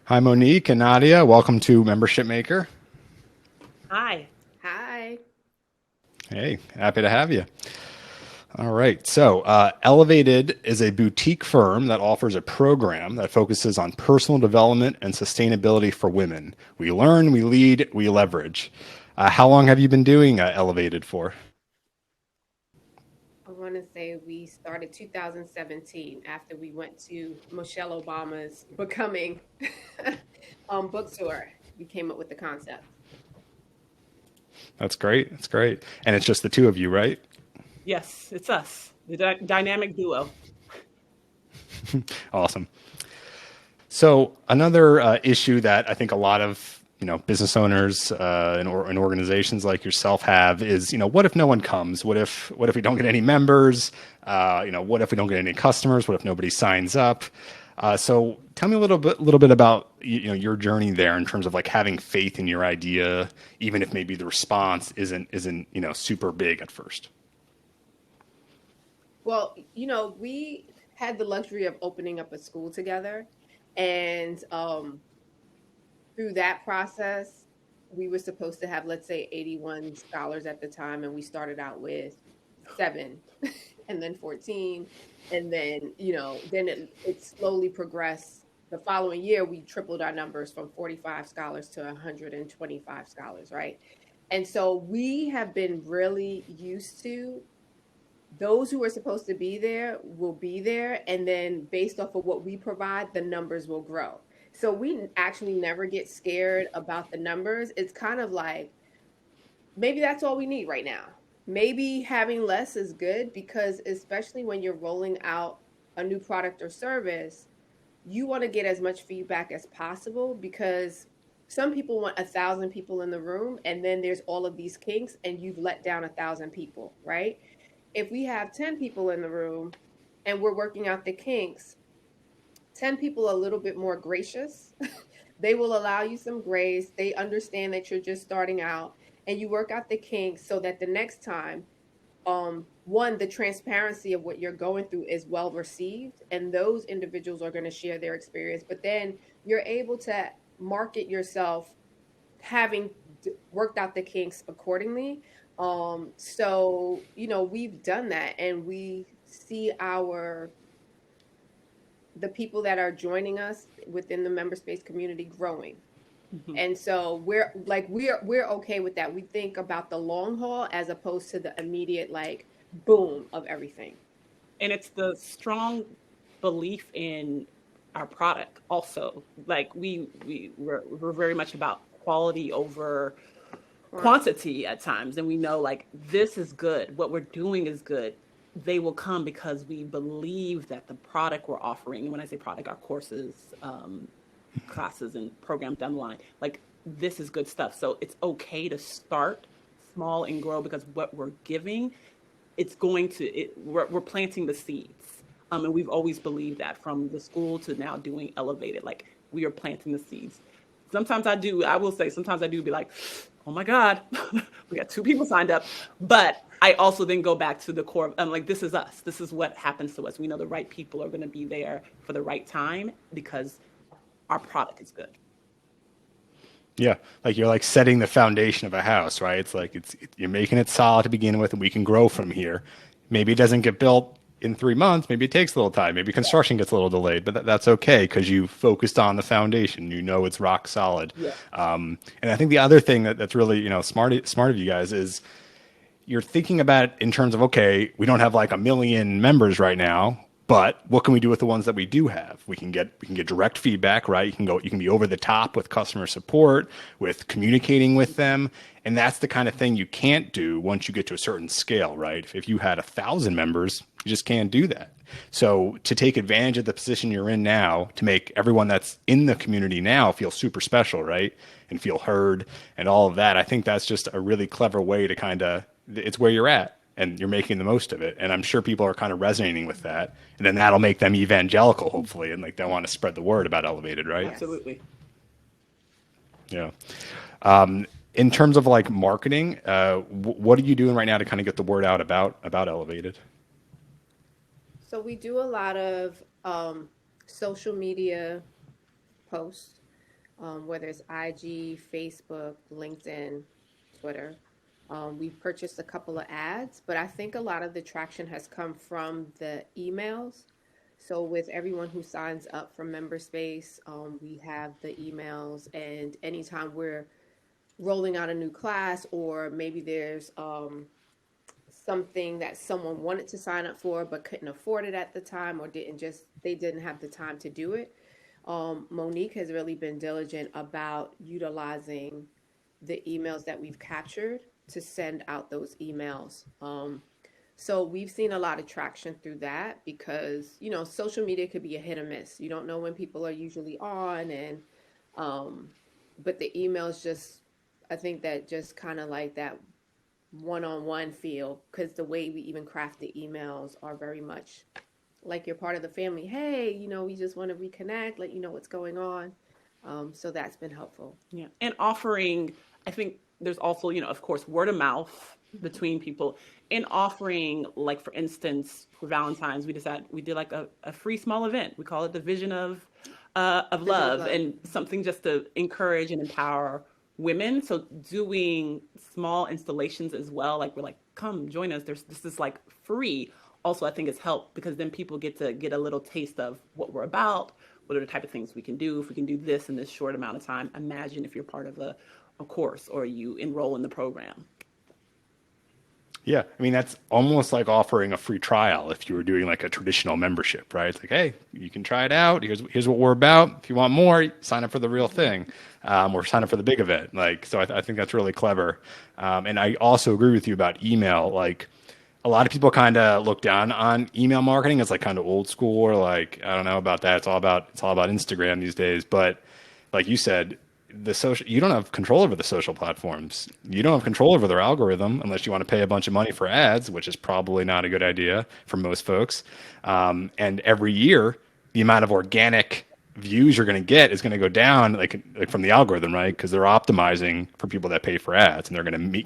Hi, Monique and Nadia. Welcome to Membership Maker. Hi. Hi. Hey, happy to have you. All right. ElevatED is a boutique firm that offers a program that focuses on personal development and sustainability for women. We learn, we lead, we leverage. How long have you been doing ElevatED for? I want to say we started 2017 after we went to Michelle Obama's Becoming bookstore. We came up with the concept. That's great. That's great. And it's just the two of you, right? Yes, it's us, the dynamic duo. Awesome. So another issue that I think a lot of business owners and organizations like yourself have is what if no one comes? What if we don't get any members? What if we don't get any customers? What if nobody signs up? So tell me a little bit about your journey there in terms of like having faith in your idea, even if maybe the response isn't super big at first. Well, we had the luxury of opening up a school together. And through that process, we were supposed to have, let's say, 81 scholars at the time. And we started out with seven and then 14. And then, then it slowly progressed. The following year, we tripled our numbers from 45 scholars to 125 scholars, right? And so we have been really used to those who are supposed to be there will be there. And then based off of what we provide, the numbers will grow. So we actually never get scared about the numbers. It's kind of like maybe that's all we need right now. Maybe having less is good because, especially when you're rolling out a new product or service, you want to get as much feedback as possible because some people want 1,000 people in the room and then there's all of these kinks and you've let down 1,000 people, right? If we have 10 people in the room and we're working out the kinks, 10 people are a little bit more gracious. They will allow you some grace. They understand that you're just starting out and you work out the kinks so that the next time, one, the transparency of what you're going through is well received, and those individuals are going to share their experience. But then you're able to market yourself having worked out the kinks accordingly. So we've done that, and we see the people that are joining us within the member space community growing. Mhm. And so we're okay with that. We think about the long haul as opposed to the immediate like boom of everything. And it's the strong belief in our product also. Like we're very much about quality over Quantity. quantity at times, and we know like this is good, what we're doing is good. They will come because we believe that the product we're offering, and when I say product, our courses, classes and programs down the line, like this is good stuff. So it's okay to start small and grow because what we're giving, it's going to we're planting the seeds. And we've always believed that from the school to now doing ElevatED, like we are planting the seeds. Sometimes I will say, sometimes I do be like, oh my God, we got two people signed up. But I also then go back to the core. I'm like, this is us. This is what happens to us. We know the right people are going to be there for the right time because our product is good. Yeah, like you're like setting the foundation of a house, right? It's like you're making it solid to begin with, and we can grow from here. Maybe it doesn't get built in 3 months. Maybe it takes a little time. Maybe construction gets a little delayed, but that's okay because you focused on the foundation. You know it's rock solid. Yeah. And I think the other thing that's really smart of you guys is you're thinking about it in terms of, okay, we don't have like a million members right now, but what can we do with the ones that we do have? We can get direct feedback, right? You can be over the top with customer support, with communicating with them, and that's the kind of thing you can't do once you get to a certain scale, right? If you had 1,000 members, you just can't do that. So to take advantage of the position you're in now, to make everyone that's in the community now feel super special, right? And feel heard and all of that, I think that's just a really clever way to kind of, it's where you're at and you're making the most of it. And I'm sure people are kind of resonating with that. And then that'll make them evangelical, hopefully. And like they want to spread the word about ElevatED, right? Yes. Absolutely. Yeah. In terms of like marketing, what are you doing right now to kind of get the word out about ElevatED? So we do a lot of social media posts. whether it's IG, Facebook, LinkedIn, Twitter. We've purchased a couple of ads, but I think a lot of the traction has come from the emails. So with everyone who signs up for MemberSpace, we have the emails, and anytime we're rolling out a new class, or maybe there's something that someone wanted to sign up for but couldn't afford it at the time, or they didn't have the time to do it. Monique has really been diligent about utilizing the emails that we've captured to send out those emails. So we've seen a lot of traction through that because, social media could be a hit or miss. You don't know when people are usually on, and but the emails just, I think that just kind of like that one-on-one feel, because the way we even craft the emails are very much like you're part of the family. Hey, we just want to reconnect, let you know what's going on. So that's been helpful. Yeah. And offering, I think there's also, of course, word of mouth between people, and offering, like, for instance, for Valentine's, we did like a free small event. We call it the Vision of Love, and something just to encourage and empower women. So doing small installations as well, like, we're like, come join us. This is like free. Also, I think it's helped because then people get a little taste of what we're about. What are the type of things we can do? If we can do this in this short amount of time, imagine if you're part of a course or you enroll in the program. Yeah, I mean, that's almost like offering a free trial if you were doing like a traditional membership, right? It's like, hey, you can try it out. Here's what we're about. If you want more, sign up for the real thing, or sign up for the big event. Like, so I think that's really clever. And I also agree with you about email. Like, a lot of people kind of look down on email marketing as like kind of old school, or like, I don't know about that. It's all about Instagram these days. But like you said, you don't have control over the social platforms. You don't have control over their algorithm unless you want to pay a bunch of money for ads, which is probably not a good idea for most folks. And every year, the amount of organic views you're going to get is going to go down, like from the algorithm, right? Because they're optimizing for people that pay for ads, and they're going to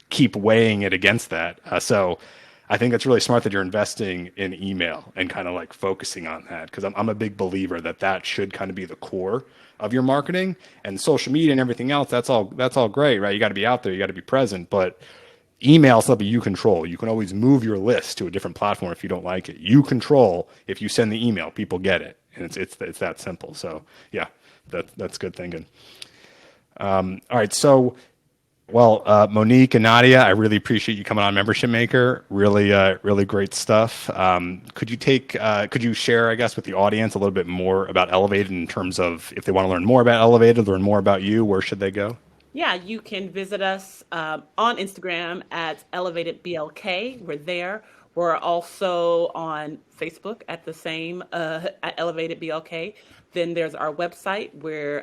keep weighing it against that. So I think it's really smart that you're investing in email and kind of like focusing on that, because I'm a big believer that should kind of be the core of your marketing. And social media and everything else, that's all great, right? You got to be out there, you got to be present, but email is something you control. You can always move your list to a different platform if you don't like it. You control, if you send the email, people get it, and it's that simple. So yeah, that's good thinking. All right, so. Well, Monique and Nadia, I really appreciate you coming on Membership Maker. Really, really great stuff. Could you share, I guess, with the audience a little bit more about ElevatED in terms of if they want to learn more about ElevatED, learn more about you, where should they go? Yeah, you can visit us on Instagram at ElevatEDBLK. We're there. We're also on Facebook at the same at ElevatEDBLK. Then there's our website where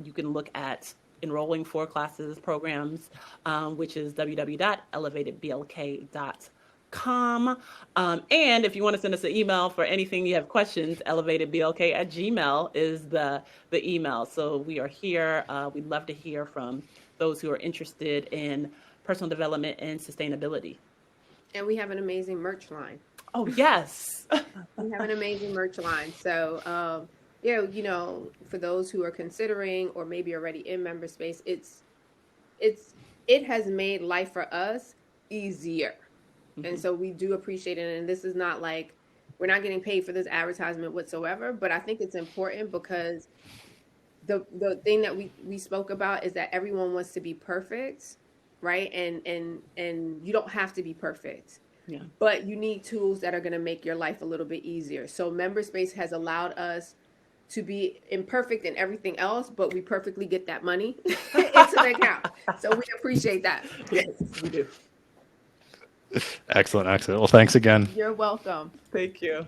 you can look at enrolling for classes, programs, which is www.elevatedblk.com. And if you want to send us an email for anything you have questions, elevatedblk@gmail is the email. So we are here. We'd love to hear from those who are interested in personal development and sustainability. And we have an amazing merch line. Oh, yes. We have an amazing merch line. So, for those who are considering or maybe already in MemberSpace, it has made life for us easier. Mm-hmm. And so we do appreciate it. And this is not like, we're not getting paid for this advertisement whatsoever, but I think it's important because the thing that we spoke about is that everyone wants to be perfect, right? And you don't have to be perfect. Yeah. But you need tools that are going to make your life a little bit easier. So MemberSpace has allowed us to be imperfect in everything else, but we perfectly get that money into the account. So we appreciate that. Yes, we do. Excellent. Well, thanks again. You're welcome. Thank you.